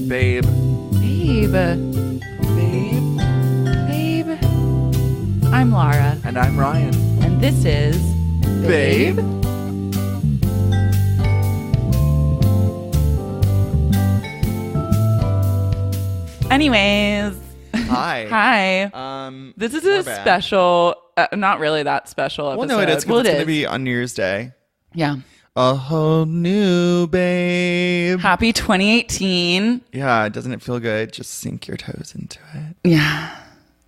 Babe. Babe. Babe. Babe. I'm Lara. And I'm Ryan. And this is... Babe. Anyways. Hi. Hi. This is a special, not really that special episode. Well, no, it is. Well, it's going to be on New Year's Day. Yeah. A whole new babe. Happy 2018. Yeah, doesn't it feel good? Just sink your toes into it. Yeah.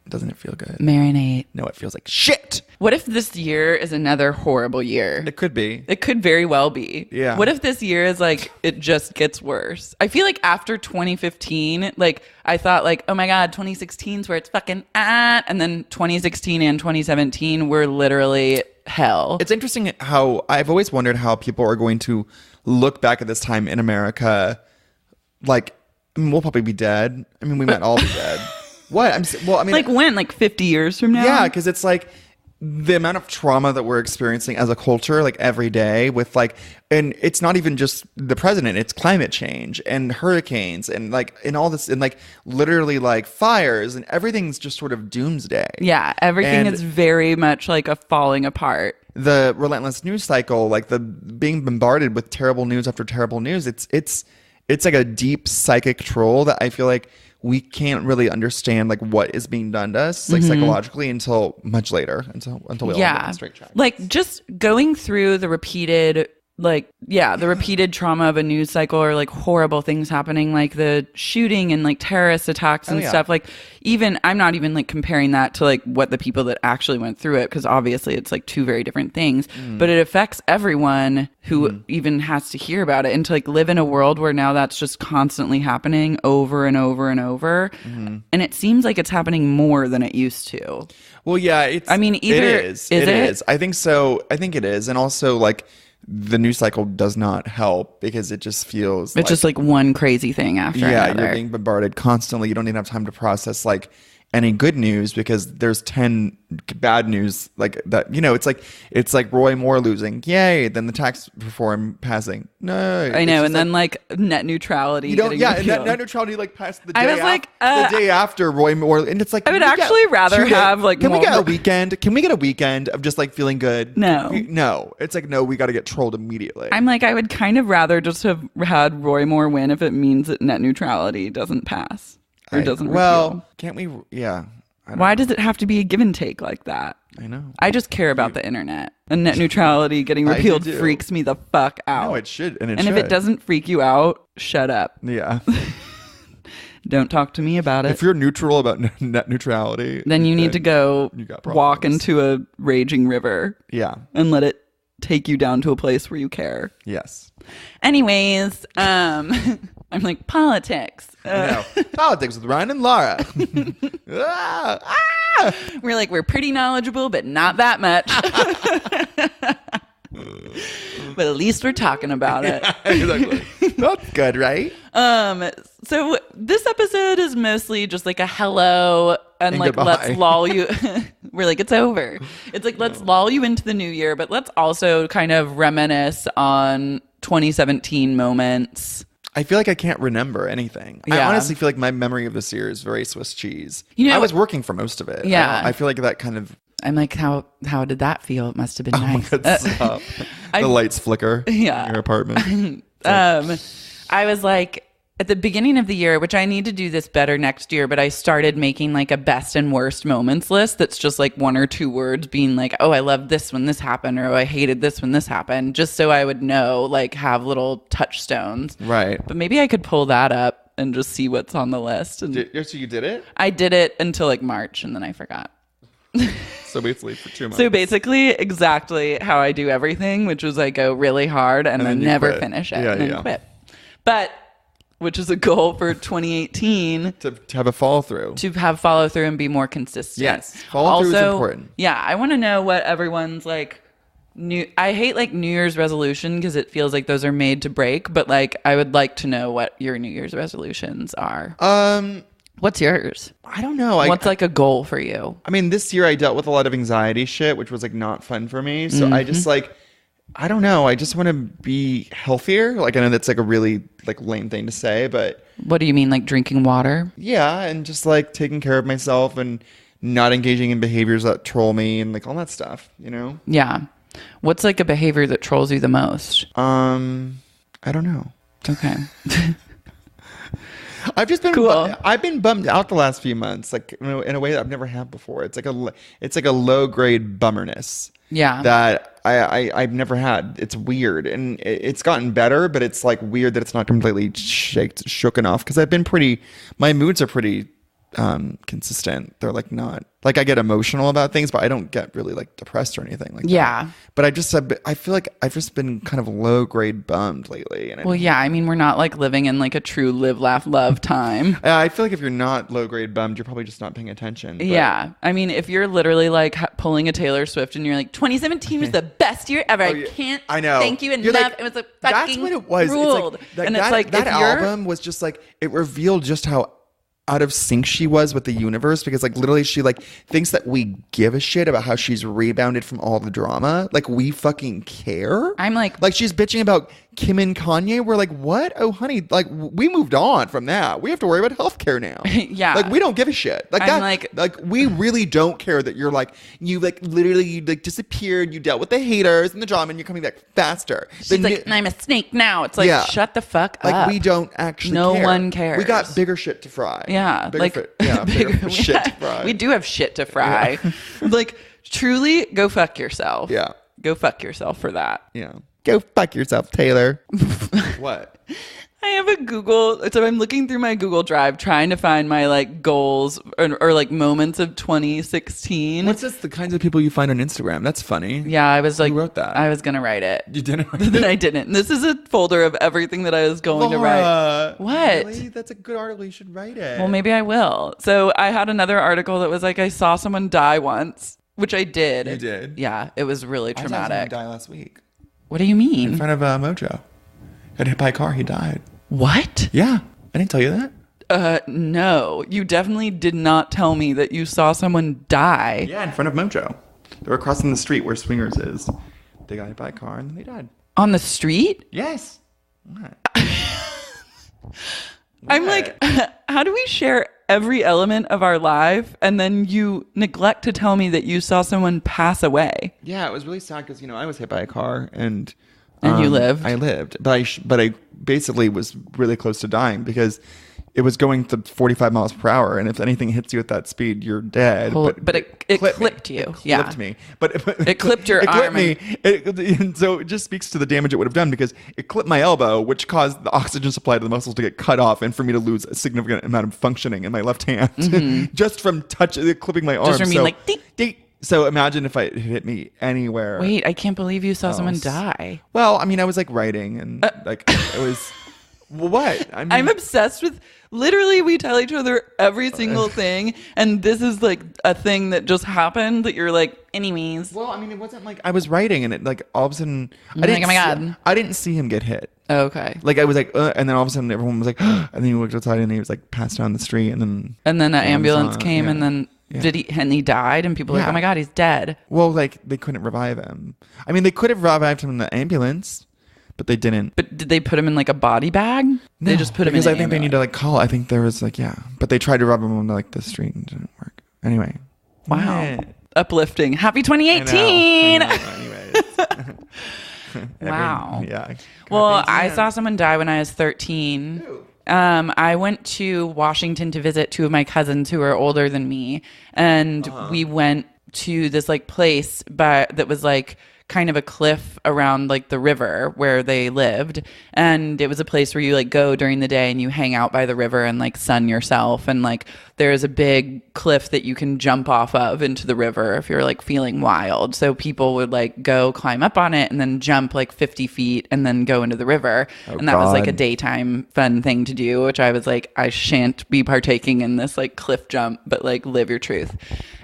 Doesn't it feel good? Marinate. No, it feels like shit. What if this year is another horrible year? It could be. It could very well be. Yeah. What if this year is like, it just gets worse? I feel like after 2015, like I thought like, oh my God, 2016 is where it's fucking at. And then 2016 and 2017 were literally hell. It's interesting how I've always wondered how people are going to look back at this time in America. Like, I mean, we'll probably be dead. I mean, we might all be dead. What? I mean, like when? Like 50 years from now? Yeah, because it's like the amount of trauma that we're experiencing as a culture, like every day with like, and it's not even just the president, it's climate change and hurricanes and like, and all this, and like literally like fires and everything's just sort of doomsday. Yeah, everything is very much like a falling apart. The relentless news cycle, like the being bombarded with terrible news after terrible news, it's like a deep psychic troll that I feel like we can't really understand like what is being done to us like psychologically until much later, until we all get on straight track. Like just going through the repeated trauma of a news cycle or like horrible things happening, like the shooting and like terrorist attacks and stuff. Like even, I'm not even like comparing that to like what the people that actually went through it, because obviously it's like two very different things, but it affects everyone who even has to hear about it, and to like live in a world where now that's just constantly happening over and over and over. And it seems like it's happening more than it used to. Well, yeah, it is. I think so. I think it is. And also like, the news cycle does not help because it just feels it's just like one crazy thing after another. You're being bombarded constantly. You don't even have time to process like any good news because there's 10 bad news like that. You know, it's like Roy Moore losing, yay, then the tax reform passing, no. I know, and then like net neutrality. You don't, yeah, and net neutrality like passed the day after Roy Moore, and it's like I would actually rather have like Can we get a weekend? Can we get a weekend of just like feeling good? No, it's like no, we got to get trolled immediately. I'm like, I would kind of rather just have had Roy Moore win if it means that net neutrality doesn't pass. Or doesn't repeal. Well, can't we? Yeah. Why does it have to be a give and take like that? I know. I just care about the internet. And net neutrality getting repealed freaks me the fuck out. No, it should. And if it doesn't freak you out, shut up. Yeah. Don't talk to me about it. If you're neutral about net neutrality, then you need to go walk into a raging river. Yeah. And let it take you down to a place where you care. Yes. Anyways, I'm like, politics. Politics with Ryan and Lara. We're like, we're pretty knowledgeable, but not that much. But at least we're talking about it. Yeah, exactly. That's good, right? So this episode is mostly just like a hello and like goodbye. Let's lull you. We're like, it's over. It's like, let's lull you into the new year, but let's also kind of reminisce on 2017 moments. I feel like I can't remember anything. Yeah. I honestly feel like my memory of this year is very Swiss cheese. You know, I was working for most of it. Yeah. I feel like that kind of... I'm like, how did that feel? It must have been nice. My God, stop. The lights flicker in your apartment. I was like, at the beginning of the year, which I need to do this better next year, but I started making like a best and worst moments list that's just like one or two words being like, oh, I loved this when this happened, or oh, I hated this when this happened, just so I would know, like have little touchstones. Right. But maybe I could pull that up and just see what's on the list. And so you did it? I did it until like March, and then I forgot. So basically for 2 months. So basically exactly how I do everything, which is I go really hard and then never finish it and then quit. But which is a goal for 2018 to have a follow through. To have follow through and be more consistent. Yes. Follow through is important. Yeah. I want to know what everyone's like I hate like New Year's resolution because it feels like those are made to break, but like I would like to know what your New Year's resolutions are. What's yours? I don't know. What's like a goal for you? I mean, this year I dealt with a lot of anxiety shit, which was like not fun for me. So I just like I don't know. I just want to be healthier. Like, I know that's like a really like lame thing to say, but What do you mean, like drinking water? yeah, and just like taking care of myself and not engaging in behaviors that troll me and like all that stuff, you know? Yeah. What's like a behavior that trolls you the most? I don't know. Okay. I've just been Cool. I've been bummed out the last few months, like in a way that I've never had before. It's like a low grade bummerness. Yeah. That I've never had. It's weird, and it's gotten better, but it's like weird that it's not completely shooken off because my moods are pretty consistent. They're like not like I get emotional about things, but I don't get really like depressed or anything like that. Yeah. But I feel like I've just been kind of low grade bummed lately. And Well, yeah. I mean, we're not like living in like a true live, laugh, love time. I feel like if you're not low grade bummed, you're probably just not paying attention. But Yeah. I mean, if you're literally like pulling a Taylor Swift and you're like, 2017 was the best year ever. Oh, yeah. I can't I know. thank you You're enough. like, it was a that's fucking what it was. ruled. It's like, and it's like, that if you're, album was just like, it revealed just how out of sync she was with the universe, because like literally she like thinks that we give a shit about how she's rebounded from all the drama. Like we fucking care. I'm like she's bitching about Kim and Kanye. We're like, what? Oh honey, like we moved on from that. We have to worry about healthcare now. Yeah. Like we don't give a shit. Like I'm that, like we really don't care that you're like, you like literally you like disappeared, you dealt with the haters and the drama and you're coming back faster. she's like, I'm a snake now. It's like, Yeah. shut the fuck up. Like we don't actually No care. one cares. We got bigger shit to fry. Yeah, bigger shit to fry. We do have shit to fry. Like, truly, go fuck yourself. Yeah. Go fuck yourself for that. Yeah. Go fuck yourself, Taylor. What? I have a Google, so I'm looking through my Google Drive trying to find my like goals or like moments of 2016. What's this? The kinds of people you find on Instagram. That's funny. Yeah, I was like, Who wrote that? I was gonna write it. You didn't. Then I didn't. This is a folder of everything that I was going to write. What? Really? That's a good article. You should write it. Well, maybe I will. So I had another article that was like, I saw someone die once, which I did. You did? Yeah, it was really I saw someone traumatic. die last week What do you mean? in front of Mojo. Got hit by a car. He died. What? Yeah. I didn't tell you that. No, you definitely did not tell me that you saw someone die. Yeah, in front of Mojo. They were crossing the street where Swingers is. They got hit by a car and then they died. On the street? Yes. What? I'm like, how do we share every element of our life and then you neglect to tell me that you saw someone pass away? Yeah, it was really sad because I was hit by a car and you lived. I lived, but I basically was really close to dying because it was going to 45 miles per hour, and if anything hits you at that speed, you're dead. But it clipped you. It clipped me. But it clipped your it arm. Clipped me. And so it just speaks to the damage it would have done because it clipped my elbow, which caused the oxygen supply to the muscles to get cut off, and for me to lose a significant amount of functioning in my left hand just from clipping my arm. Just from being like, ding, ding. So imagine if it hit me anywhere. Wait, I can't believe you saw someone die. Well, I mean, I was like writing and like it was. What? I mean, I'm obsessed with, literally we tell each other every single thing, and this is like a thing that just happened that you're like, anyways. well, I mean, it wasn't like I was writing and it like all of a sudden You're like, oh my God. I didn't see him get hit. Okay. Like I was like, and then all of a sudden everyone was like, and then he looked outside and he was like passed down the street and then an ambulance came yeah. and then he died and people were like, oh my God, he's dead. Well, like they couldn't revive him. I mean, they could have revived him in the ambulance, but they didn't. But did they put him in like a body bag? They just put him in because an I think they need to like call. I think there was like but they tried to revive him on like the street and it didn't work. Anyway. Wow. Yeah. Uplifting. Happy 2018. I know. Anyways. Wow. Yeah. Well, I saw someone die when I was 13. Ooh. I went to Washington to visit two of my cousins who are older than me, and we went to this like place that was like kind of a cliff around like the river where they lived, and it was a place where you like go during the day and you hang out by the river and like sun yourself, and like there's a big cliff that you can jump off of into the river if you're like feeling wild. So people would like go climb up on it and then jump like 50 feet and then go into the river. And that was like a daytime fun thing to do, which I was like, I shan't be partaking in this like cliff jump, but like live your truth.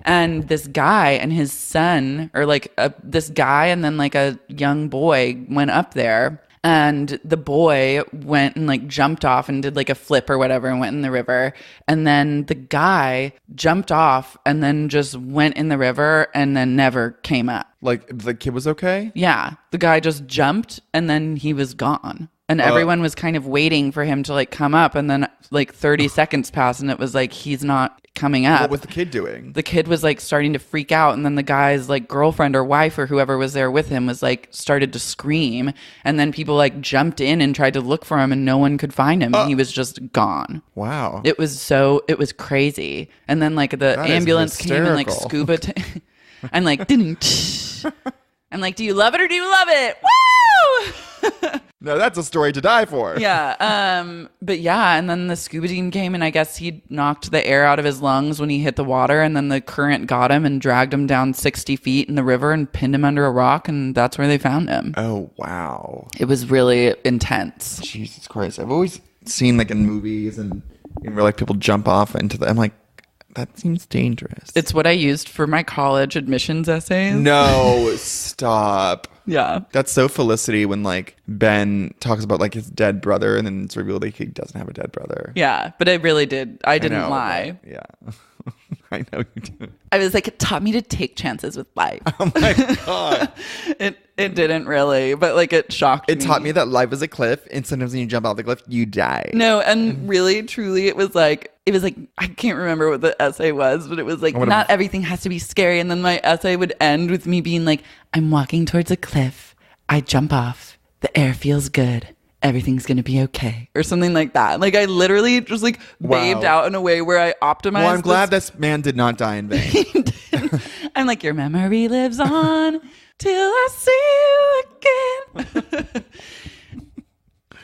And this guy and his son, or like this guy and then like a young boy went up there. And the boy went and like jumped off and did like a flip or whatever and went in the river. And then the guy jumped off and then just went in the river and then never came up. Like the kid was okay? Yeah. The guy just jumped and then he was gone. And everyone was kind of waiting for him to like come up. And then like 30 seconds passed and it was like, he's not coming up. What was the kid doing? The kid was like starting to freak out. And then the guy's like girlfriend or wife or whoever was there with him was like started to scream. And then people like jumped in and tried to look for him and no one could find him. He was just gone. Wow. It was crazy. And then like the ambulance came and like scuba and like didn't. I'm like, do you love it or do you love it? Woo! No, that's a story to die for. Yeah. But yeah, and then the scuba team came and I guess he knocked the air out of his lungs when he hit the water and then the current got him and dragged him down 60 feet in the river and pinned him under a rock and that's where they found him. Oh, wow. It was really intense. Jesus Christ. I've always seen like in movies and in real life people jump off into I'm like, that seems dangerous. It's what I used for my college admissions essays. No, stop. Yeah. That's so Felicity when like Ben talks about like his dead brother and then it's revealed that he doesn't have a dead brother. Yeah, but I really did. I didn't lie. Yeah. I know you did. I was like, it taught me to take chances with life. Oh my God. It didn't really, but like it shocked me. It taught me that life is a cliff and sometimes when you jump off the cliff, you die. No, and really, truly, it was like, I can't remember what the essay was, but it was like, not everything has to be scary. And then my essay would end with me being like, I'm walking towards a cliff. I jump off. The air feels good. Everything's going to be okay. Or something like that. Like I literally just like waved out in a way where I optimized. Well, I'm glad this man did not die in vain. I'm like, your memory lives on till I see you again.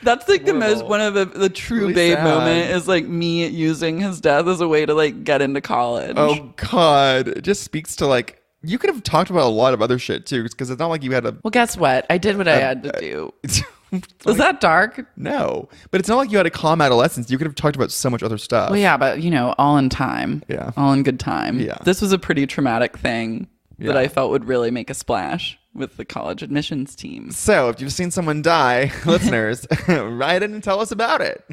That's like the most, one of the true really babe sad. Moment is like me using his death as a way to like get into college. Oh God. It just speaks to like, you could have talked about a lot of other shit too, because it's not like you had a... Well, guess what? I did what I had to do. Was that dark? No, but it's not like you had a calm adolescence. You could have talked about so much other stuff. Well, yeah, but you know, all in time. Yeah. All in good time. Yeah. This was a pretty traumatic thing that I felt would really make a splash with the college admissions team. So if you've seen someone die, listeners, write in and tell us about it.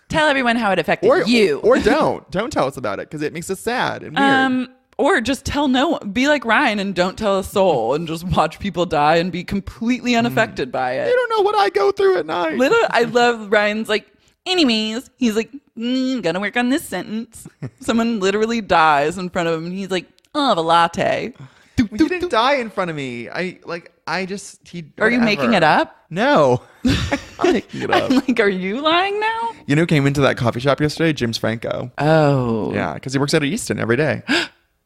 Tell everyone how it affected you. Or don't tell us about it because it makes us sad and weird. Or just tell no one. Be like Ryan and don't tell a soul and just watch people die and be completely unaffected by it. You don't know what I go through at night. Literally, I love Ryan's like, anyways, he's like, gotta work on this sentence. Someone literally dies in front of him and he's like, I'll have a latte. He didn't die in front of me. Are you making it up? No. I'm making it up. I'm like, are you lying now? You know who came into that coffee shop yesterday? James Franco. Oh. Yeah, because he works out at Easton every day.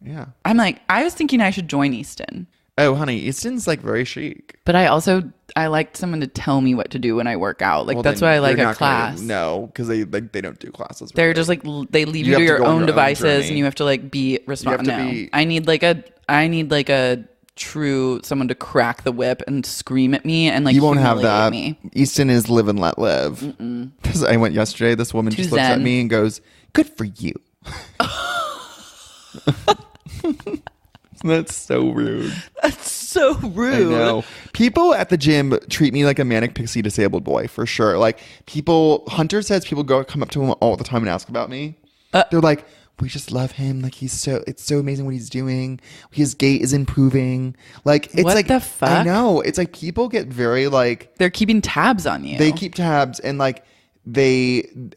Yeah. I'm like, I was thinking I should join Easton. Oh, honey, Easton's like very chic. But I like someone to tell me what to do when I work out. Like, well, that's why I like a class. No, because they don't do classes. They're just like, they leave you to your own devices and you have to like be responsible. I need like a true someone to crack the whip and scream at me and like you won't have that. Me. Easton is live and let live. Because I went yesterday, this woman just looks at me and goes, "Good for you." That's so rude. That's so rude. I know. People at the gym treat me like a manic pixie disabled boy for sure. Like Hunter says people come up to him all the time and ask about me. They're like, we just love him. Like it's so amazing what he's doing. His gait is improving. Like it's what like the fuck? I know. It's like people get very like they're keeping tabs on you. They keep tabs and like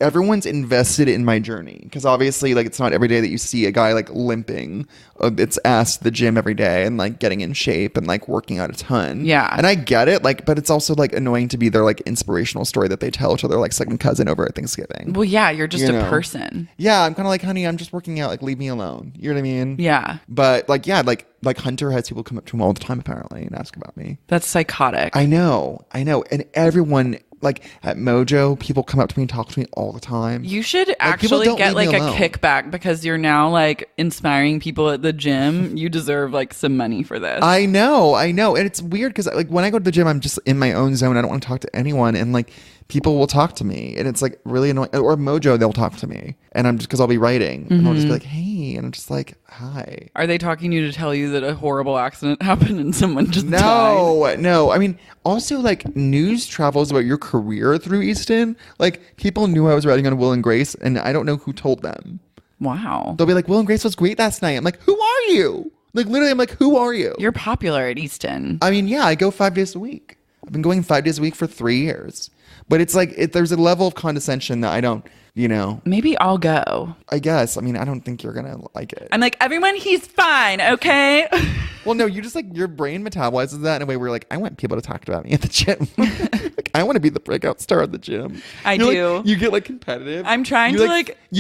everyone's invested in my journey because obviously like it's not every day that you see a guy like limping it's ass to the gym every day and like getting in shape and like working out a ton. Yeah, and I get it, like, but it's also like annoying to be their like inspirational story that they tell to their like second cousin over at Thanksgiving. Well, yeah, you're just a person. Yeah, I'm kind of like, honey, I'm just working out, like leave me alone. You know what I mean? Yeah, but like, yeah, like Hunter has people come up to him all the time apparently and ask about me. That's psychotic. I know, and everyone. Like at Mojo, people come up to me and talk to me all the time. You should actually get like a kickback because you're now like inspiring people at the gym. You deserve like some money for this. I know. And it's weird because like when I go to the gym, I'm just in my own zone. I don't want to talk to anyone. And like people will talk to me, and it's like really annoying. Or Mojo, they'll talk to me, and I'm just because I'll be writing, and I'll just be like, hey, and I'm just like, hi. Are they talking to you to tell you that a horrible accident happened and someone just died? No. I mean, also like news travels about your career through Easton. Like people knew I was writing on Will and Grace, and I don't know who told them. Wow. They'll be like, Will and Grace was great last night. I'm like, who are you? Like literally, I'm like, who are you? You're popular at Easton. I mean, yeah, I go 5 days a week. I've been going 5 days a week for 3 years. But it's like, there's a level of condescension that I don't, Maybe I'll go. I guess. I mean, I don't think you're going to like it. I'm like, everyone, he's fine, okay? Well, no, you just like, your brain metabolizes that in a way where like, I want people to talk about me at the gym. Like, I want to be the breakout star at the gym. I do. Like, you get like competitive. I'm trying to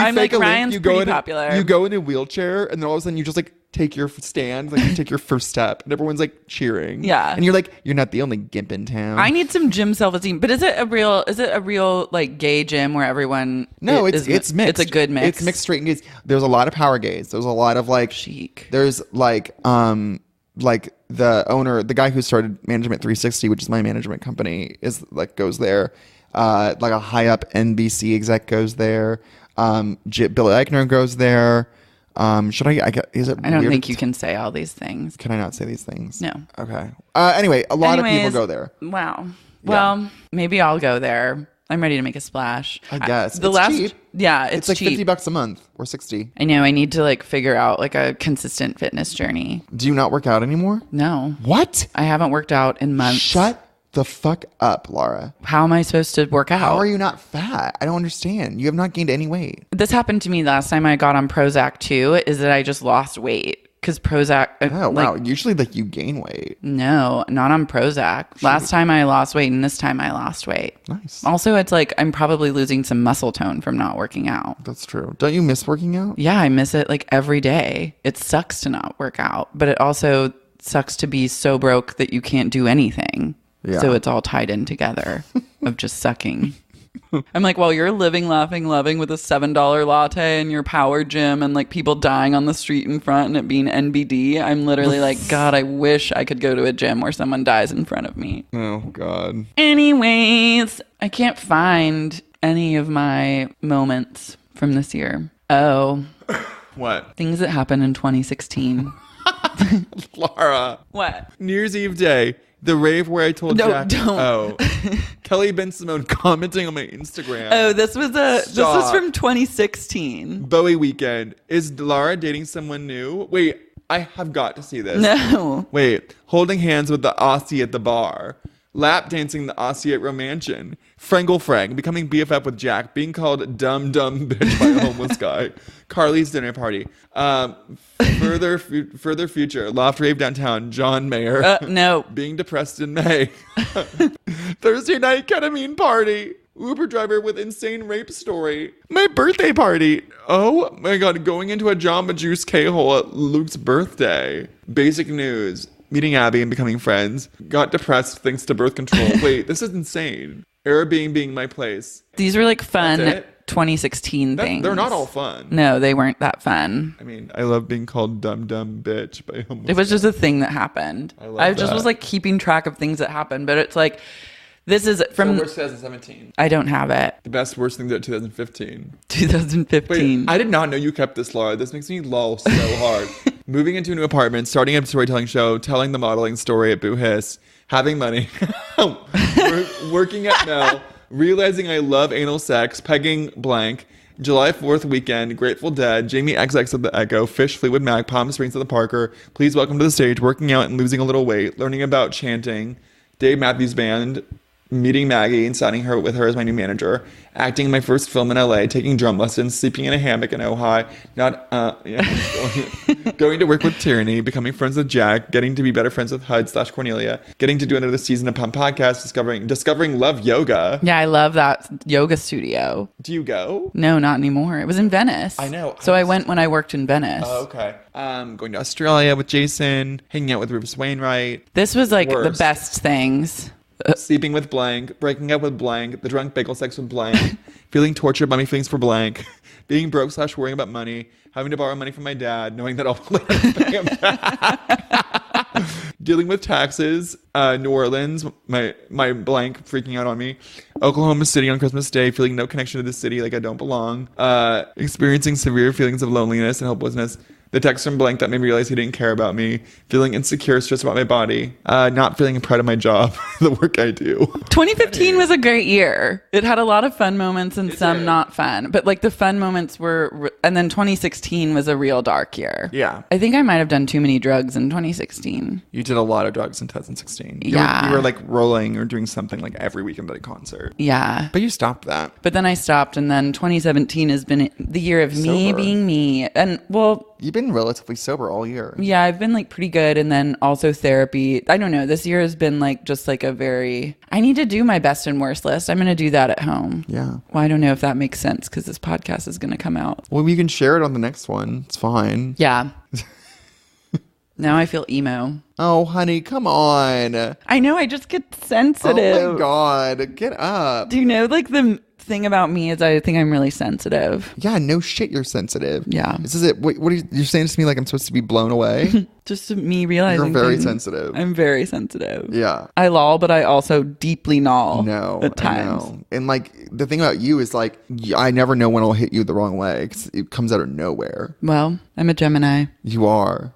I'm like, Ryan's pretty popular. You go in a wheelchair and then all of a sudden you just like, take your stand, like you take your first step, and everyone's like cheering. Yeah, and you're like, you're not the only gimp in town. I need some gym self-esteem. But is it a real like gay gym where everyone? No, it's mixed. It's a good mix. It's mixed straight and gays. There's a lot of power gays. There's a lot of like chic. There's like the owner, the guy who started Management 360, which is my management company, is like goes there. Like a high up NBC exec goes there. Billy Eichner goes there. Should I is it I don't weird think you can say all these things. Can I not say these things? No. Okay. Anyway, a lot of people go there. Wow. Well, maybe I'll go there. I'm ready to make a splash. I guess. Cheap. Yeah, it's like cheap. $50 a month or 60. I know. I need to like figure out like a consistent fitness journey. Do you not work out anymore? No. What? I haven't worked out in months. Shut the fuck up, Lara. How am I supposed to work out? How are you not fat? I don't understand. You have not gained any weight. This happened to me last time I got on Prozac too, is that I just lost weight. Because Prozac... Oh, wow. Usually, like, you gain weight. No, not on Prozac. Last time I lost weight, and this time I lost weight. Nice. Also, it's like I'm probably losing some muscle tone from not working out. That's true. Don't you miss working out? Yeah, I miss it like every day. It sucks to not work out, but it also sucks to be so broke that you can't do anything. Yeah. So it's all tied in together of just sucking. I'm like, while you're living, laughing, loving with a $7 latte in your power gym and like people dying on the street in front and it being NBD, I'm literally like, God, I wish I could go to a gym where someone dies in front of me. Oh, God. Anyways, I can't find any of my moments from this year. Oh. What? Things that happened in 2016. Lara. What? New Year's Eve day. The rave where I told Jack. Don't. Oh. Kelly Ben Simone commenting on my Instagram. Oh, this was from 2016. Bowie weekend. Is Lara dating someone new? Wait, I have got to see this. No. Wait, holding hands with the Aussie at the bar. Lap dancing the Aussie at Romantian. Frangle Frank becoming BFF with Jack. Being called dumb bitch by a homeless guy. Carly's dinner party. Further future. Loft rave downtown. John Mayer. No. Being depressed in May. Thursday night ketamine party. Uber driver with insane rape story. My birthday party. Oh my God. Going into a Jamba Juice K-hole at Luke's birthday. Basic news. Meeting Abby and becoming friends. Got depressed thanks to birth control. Wait, this is insane. Airbnb being my place. These were like fun 2016 things. They're not all fun. No, they weren't that fun. I mean, I love being called dumb bitch by homeless It was just a thing that happened. I just was like keeping track of things that happened, but it's like, this is from... worst 2017. I don't have it. The best worst thing that 2015. 2015. Wait, I did not know you kept this, Laura. This makes me lol so hard. Moving into a new apartment, starting a storytelling show, telling the modeling story at Boo Hiss, having money, working at Mel, realizing I love anal sex, pegging blank, July 4th weekend, Grateful Dead, Jamie XX at the Echo, Fish, Fleetwood Mac, Palm Springs at the Parker, Please Welcome to the Stage, working out and losing a little weight, learning about chanting, Dave Matthews Band, meeting Maggie and signing her with her as my new manager, acting in my first film in LA, taking drum lessons, sleeping in a hammock in Ojai, going to work with Tyranny, becoming friends with Jack, getting to be better friends with Hud/Cornelia, getting to do another season of Pump Podcast, discovering Love Yoga. Yeah, I love that yoga studio. Do you go? No, not anymore. It was in Venice. I know. So I went when I worked in Venice. Oh, okay. Going to Australia with Jason, hanging out with Rufus Wainwright. This was like the best things. Sleeping with blank, breaking up with blank, the drunk bagel sex with blank, feeling tortured by my feelings for blank, being broke / worrying about money, having to borrow money from my dad, knowing that I'll later pay him back. Dealing with taxes, New Orleans, my blank freaking out on me. Oklahoma City on Christmas Day, feeling no connection to the city, like I don't belong. Experiencing severe feelings of loneliness and helplessness. The text from blank that made me realize he didn't care about me. Feeling insecure, stressed about my body. Not feeling proud of my job, the work I do. 2015 was a great year. It had a lot of fun moments and some not fun. But like the fun moments were... And then 2016 was a real dark year. Yeah. I think I might have done too many drugs in 2016. You did a lot of drugs in 2016. You were like rolling or doing something like every weekend at a concert. Yeah. But you stopped that. But then I stopped, and then 2017 has been the year of me being me. And well... You've been relatively sober all year. Yeah, I've been like pretty good. And then also therapy. I don't know. This year has been like just like a very... I need to do my best and worst list. I'm going to do that at home. Yeah. Well, I don't know if that makes sense because this podcast is going to come out. Well, we can share it on the next one. It's fine. Yeah. Now I feel emo. Oh, honey, come on. I know. I just get sensitive. Oh, my God. Get up. Do you know like the thing about me is I think I'm really sensitive. Yeah, no shit, you're sensitive. Yeah. This is it. What are you're saying this to me like I'm supposed to be blown away? Just me realizing You're very things. sensitive. I'm very sensitive. Yeah. I loll, but I also deeply gnaw. No, at times. I know. And like the thing about you is like I never know when I'll hit you the wrong way 'cause it comes out of nowhere. Well, I'm a Gemini. You are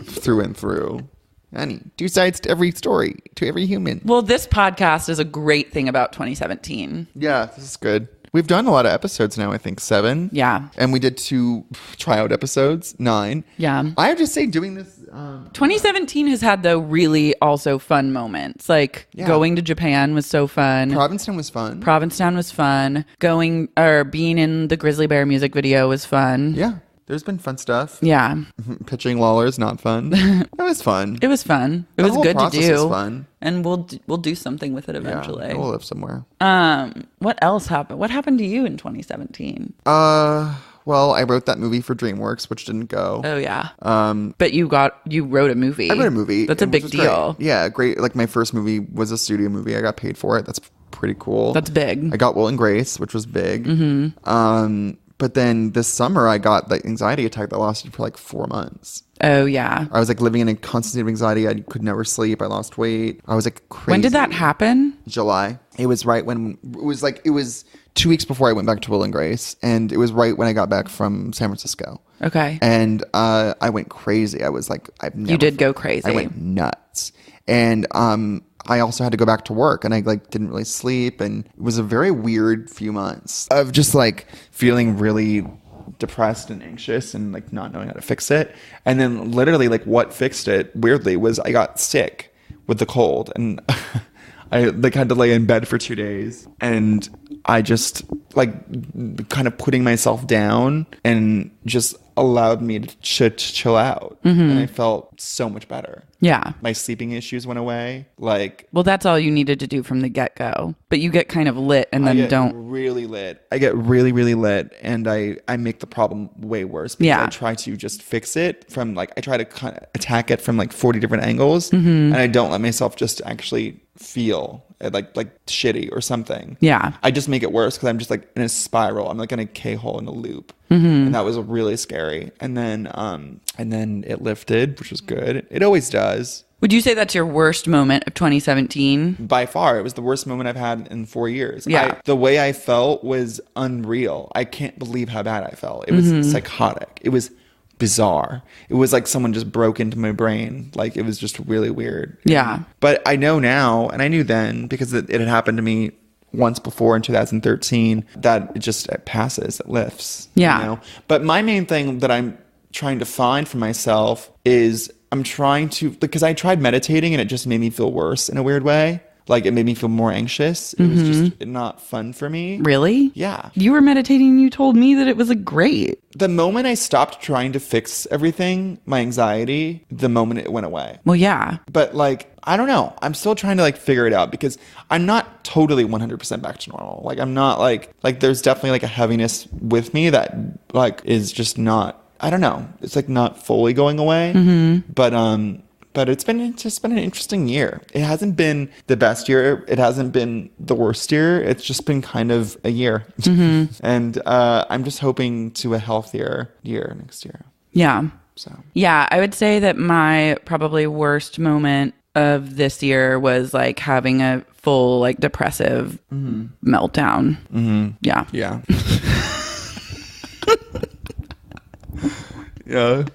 through and through. Honey, two sides to every story, to every human. Well, this podcast is a great thing about 2017. Yeah, this is good. We've done a lot of episodes now, I think 7. Yeah. And we did 2 tryout episodes, 9. Yeah. I have to say doing this... 2017 has had, though, really also fun moments. Like going to Japan was so fun. Provincetown was fun. Provincetown was fun. Being in the Grizzly Bear music video was fun. Yeah. There's been fun stuff. Yeah. Pitching Lawler is not fun. It was fun. It was fun. It was good to do. Was fun. And we'll do something with it eventually. Yeah, we'll live somewhere. What else happened? What happened to you in 2017? Well, I wrote that movie for DreamWorks, which didn't go. Oh yeah. But you wrote a movie. I wrote a movie. That's a big deal. Great. Yeah, great. Like my first movie was a studio movie. I got paid for it. That's pretty cool. That's big. I got Will and Grace, which was big. Mm-hmm. But then this summer I got the anxiety attack that lasted for like 4 months. Oh yeah. I was like living in a constant state of anxiety. I could never sleep. I lost weight. I was like crazy. When did that happen? July. It was right when it was 2 weeks before I went back to Will and Grace, and it was right when I got back from San Francisco. Okay. And I went crazy. I was like, You did go crazy. I went nuts. And I also had to go back to work, and I like didn't really sleep, and it was a very weird few months of just like feeling really depressed and anxious and like not knowing how to fix it. And then literally like what fixed it weirdly was I got sick with the cold, and I like had to lay in bed for 2 days, and I just like kind of putting myself down and just allowed me to chill out. And I felt so much better. Yeah. My sleeping issues went away. Like, well, that's all you needed to do from the get-go. But you get kind of lit and then really lit. I get really, really lit, and I make the problem way worse because I try to just fix it from like, I try to kind of attack it from like 40 different angles, and I don't let myself just actually feel like shitty or something. Yeah. I just make it worse because I'm just like in a spiral. I'm like in a K-hole in a loop. And that was really scary. And then it lifted, which was good. It always does. Would you say that's your worst moment of 2017? By far, it was the worst moment I've had in 4 years. Yeah. The way I felt was unreal. I can't believe how bad I felt. It was psychotic. It was bizarre. It was like someone just broke into my brain. Like it was just really weird. Yeah. But I know now, and I knew then because it had happened to me once before in 2013, that it passes, it lifts. Yeah. You know? But my main thing that I'm trying to find for myself is I'm trying to, because I tried meditating and it just made me feel worse in a weird way. Like it made me feel more anxious. It was just not fun for me. Really? Yeah. You were meditating and you told me that it was great. The moment I stopped trying to fix everything, my anxiety, the moment it went away. Well, yeah. But like, I don't know. I'm still trying to like figure it out because I'm not totally 100% back to normal. Like I'm not like there's definitely like a heaviness with me that like is just not, I don't know. It's like not fully going away. But it's just been an interesting year. It hasn't been the best year. It hasn't been the worst year. It's just been kind of a year. And I'm just hoping to a healthier year next year. Yeah. So Yeah, I would say that my probably worst moment of this year was like having a full like depressive meltdown. Yeah. yeah. Yeah,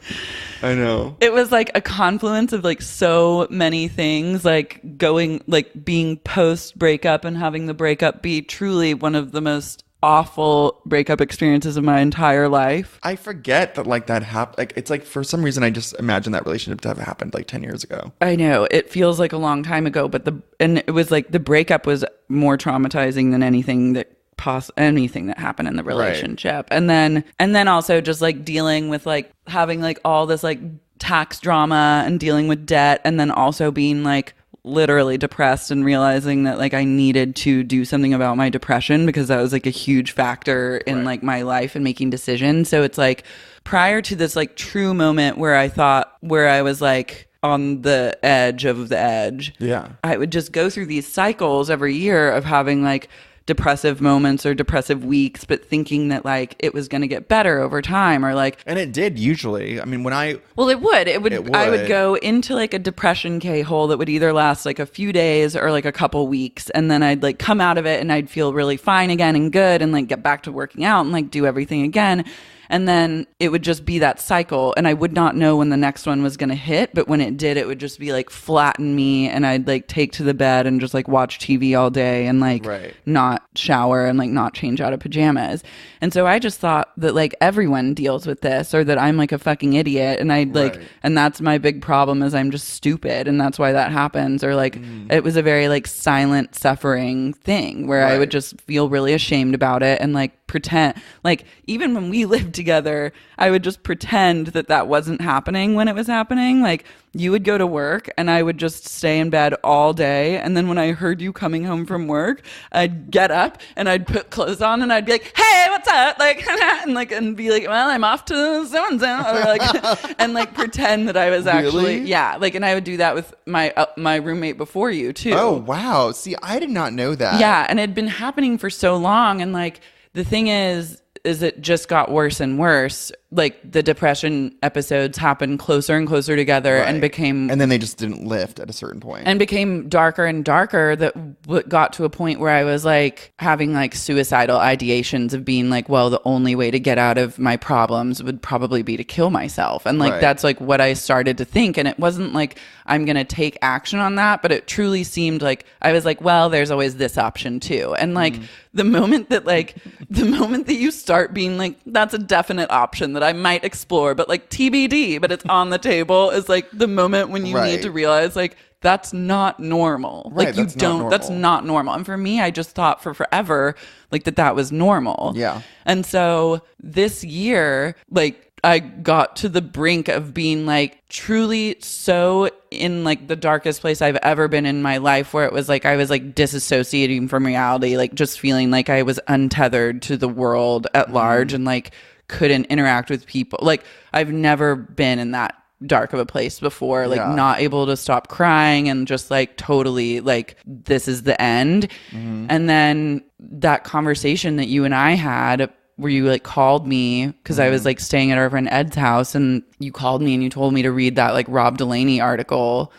I know. It was like a confluence of like so many things, like going, like being post breakup and having the breakup be truly one of the most awful breakup experiences of my entire life. I forget that like that happened. Like it's like for some reason I just imagine that relationship to have happened like 10 years ago. I know it feels like a long time ago, but and it was like the breakup was more traumatizing than anything that happened in the relationship. Right. And then also just like dealing with like having like all this like tax drama and dealing with debt, and then also being like literally depressed and realizing that like I needed to do something about my depression because that was like a huge factor in like my life and making decisions. So it's like prior to this like true moment where I was like on the edge of the edge. Yeah. I would just go through these cycles every year of having like depressive moments or depressive weeks, but thinking that like it was going to get better over time, or like, and it did usually. I mean, it would. I would go into like a depression K-hole that would either last like a few days or like a couple weeks, and then I'd like come out of it and I'd feel really fine again and good and like get back to working out and like do everything again. And then it would just be that cycle, and I would not know when the next one was going to hit, but when it did, it would just be like flatten me, and I'd like take to the bed and just like watch TV all day and like not shower and like not change out of pajamas. And so I just thought that like everyone deals with this, or that I'm like a fucking idiot, and I'd like, and that's my big problem is I'm just stupid, and that's why that happens. Or like it was a very like silent suffering thing where I would just feel really ashamed about it and like pretend, like even when we lived together, I would just pretend that wasn't happening when it was happening. Like you would go to work and I would just stay in bed all day, and then when I heard you coming home from work, I'd get up and I'd put clothes on and I'd be like, hey, what's up, like and be like, well, I'm off to so and so, or like and like pretend that I was actually like, and I would do that with my roommate before you too. Oh wow, see, I did not know that. Yeah, and it had been happening for so long, and like the thing is it just got worse and worse. Like the depression episodes happened closer and closer together and became... And then they just didn't lift at a certain point. And became darker and darker, that got to a point where I was like having like suicidal ideations of being like, well, the only way to get out of my problems would probably be to kill myself. And like that's like what I started to think. And it wasn't like I'm going to take action on that, but it truly seemed like I was like, well, there's always this option too. And like the moment that you start being like, that's a definite option that I might explore, but like TBD, but it's on the table, is like the moment when you need to realize like that's not normal. Like that's not normal. And for me, I just thought for forever like that was normal. Yeah. And so this year, like I got to the brink of being like truly so in like the darkest place I've ever been in my life, where it was like I was like disassociating from reality, like just feeling like I was untethered to the world at large and like couldn't interact with people. Like I've never been in that dark of a place before, like not able to stop crying and just like totally like this is the end. And then that conversation that you and I had where you like called me because I was like staying at our friend Ed's house, and you called me and you told me to read that like Rob Delaney article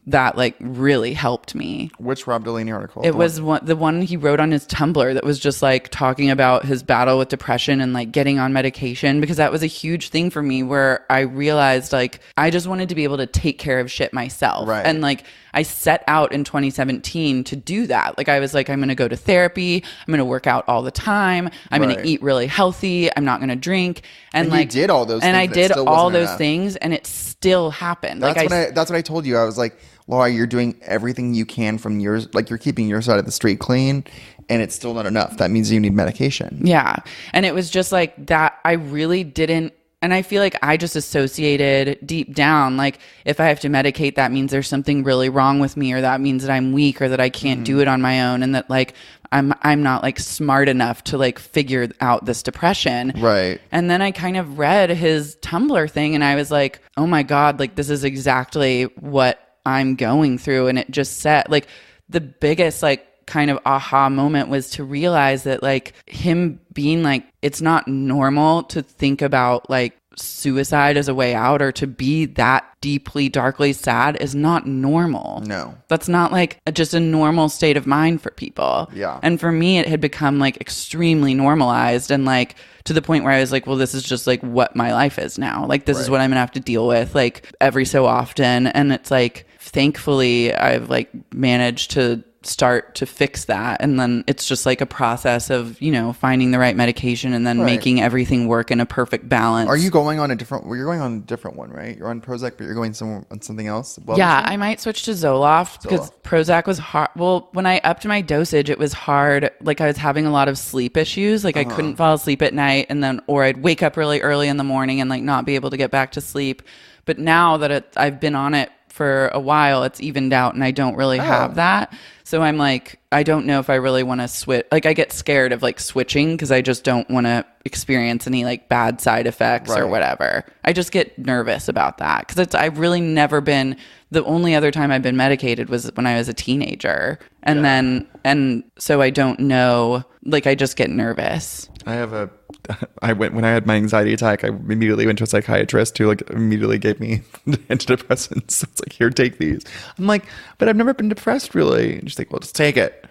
that like really helped me. Which Rob Delaney article? It was the one he wrote on his Tumblr that was just like talking about his battle with depression and like getting on medication, because that was a huge thing for me, where I realized like I just wanted to be able to take care of shit myself. And like I set out in 2017 to do that. Like I was like, I'm going to go to therapy. I'm going to work out all the time. I'm going to eat really healthy. I'm not going to drink. And like you did all those things. And I did all those things, and it still happened. That's what I told you. I was like, Laura, you're doing everything you can from yours. Like you're keeping your side of the street clean, and it's still not enough. That means you need medication. Yeah. And it was just like that. I really didn't. And I feel like I just associated deep down, like if I have to medicate, that means there's something really wrong with me, or that means that I'm weak, or that I can't do it on my own, and that like I'm not like smart enough to like figure out this depression. Right. And then I kind of read his Tumblr thing, and I was like, oh my God, like this is exactly what I'm going through. And it just said like the biggest like kind of aha moment was to realize that like him being like, it's not normal to think about like suicide as a way out or to be that deeply, darkly sad is not normal. No. That's not like just a normal state of mind for people. Yeah. And for me, it had become like extremely normalized and like to the point where I was like, well, this is just like what my life is now. Like, this is what I'm going to have to deal with like every so often. And it's like, thankfully, I've like managed to start to fix that, and then it's just like a process of, you know, finding the right medication and then making everything work in a perfect balance. Are you going on a different? Well, you're going on a different one, right? You're on Prozac, but you're going on something else. Well, yeah, I might switch to Zoloft because Prozac was hard. Well, when I upped my dosage, it was hard. Like, I was having a lot of sleep issues. Like, I couldn't fall asleep at night, and then or I'd wake up really early in the morning and like not be able to get back to sleep. But now that I've been on it for a while, it's evened out, and I don't really have that. So I'm like, I don't know if I really want to switch. Like, I get scared of like switching because I just don't want to experience any like bad side effects or whatever. I just get nervous about that because I've really never been. The only other time I've been medicated was when I was a teenager, and so I don't know. Like, I just get nervous. When I had my anxiety attack, I immediately went to a psychiatrist who like immediately gave me antidepressants. So it's like, here, take these. I'm like, but I've never been depressed really. And she's like, well, just take it.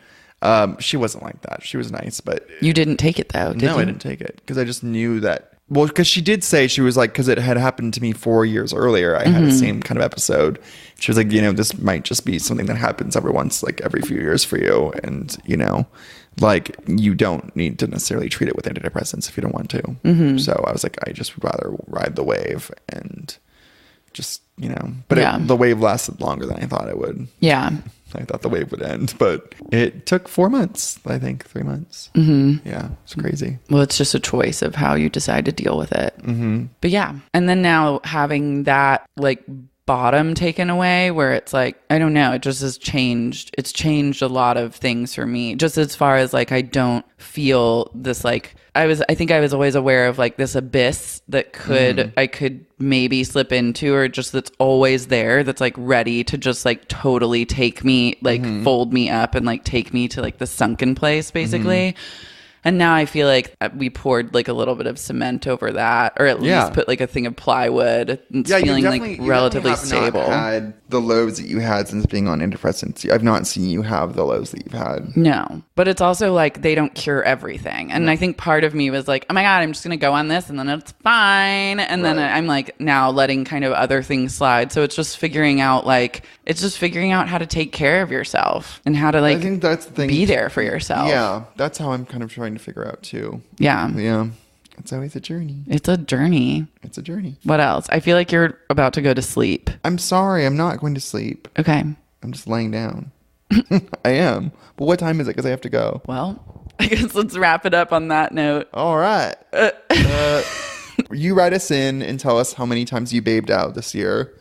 She wasn't like that. She was nice, but you didn't take it though, did you? No, I didn't take it because I just knew that. Well, because she did say, she was like, because it had happened to me 4 years earlier. I had the same kind of episode. She was like, you know, this might just be something that happens every few years for you. And, you know, like, you don't need to necessarily treat it with antidepressants if you don't want to. So I was like, I just would rather ride the wave and just, you know, but the wave lasted longer than I thought it would. Yeah. I thought the wave would end, but it took 4 months, I think 3 months. Yeah, it's crazy. Well, it's just a choice of how you decide to deal with it. But yeah. And then now having that like bottom taken away where it's like, I don't know, it just has changed. It's changed a lot of things for me, just as far as like, I don't feel this like, I think I was always aware of like this abyss that I could maybe slip into, or just that's always there, that's like ready to just like totally take me, like fold me up and like take me to like the sunken place basically. And now I feel like we poured like a little bit of cement over that, or at least put like a thing of plywood. It's feeling like relatively stable. Not had the lows that you had since being on antidepressants. I've not seen you have the lows that you've had. No, but it's also like they don't cure everything. And I think part of me was like, oh my God, I'm just going to go on this and then it's fine. And then I'm like now letting kind of other things slide. So it's just figuring out how to take care of yourself and how to like, I think that's the thing, be there for yourself. Yeah, that's how I'm kind of trying to figure out too. Yeah. It's always a journey. It's a journey. What else? I feel like you're about to go to sleep. I'm sorry. I'm not going to sleep. Okay. I'm just laying down. I am. But what time is it? Because I have to go. Well, I guess let's wrap it up on that note. All right. You write us in and tell us how many times you babed out this year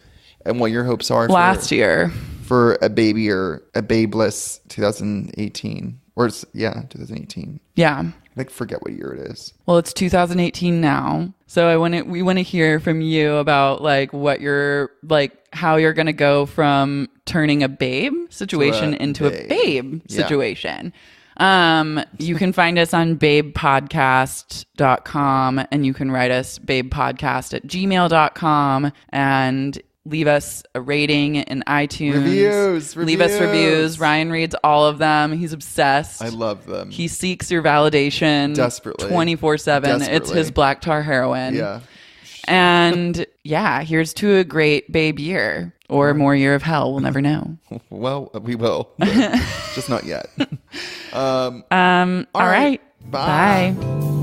and what your hopes are last year for a baby or a babeless 2018. Or 2018. Yeah. I forget what year it is. Well, it's 2018 now. So we want to hear from you about like what you're like, how you're going to go from turning a babe situation into a babe situation. You can find us on babepodcast.com, and you can write us babepodcast@gmail.com, and leave us a rating in iTunes. Reviews. Leave us reviews. Ryan reads all of them. He's obsessed. I love them. He seeks your validation desperately, 24/7. It's his black tar heroin. Yeah. And here's to a great babe year, or more year of hell. We'll never know. Well, we will, just not yet. All right. Bye. Bye.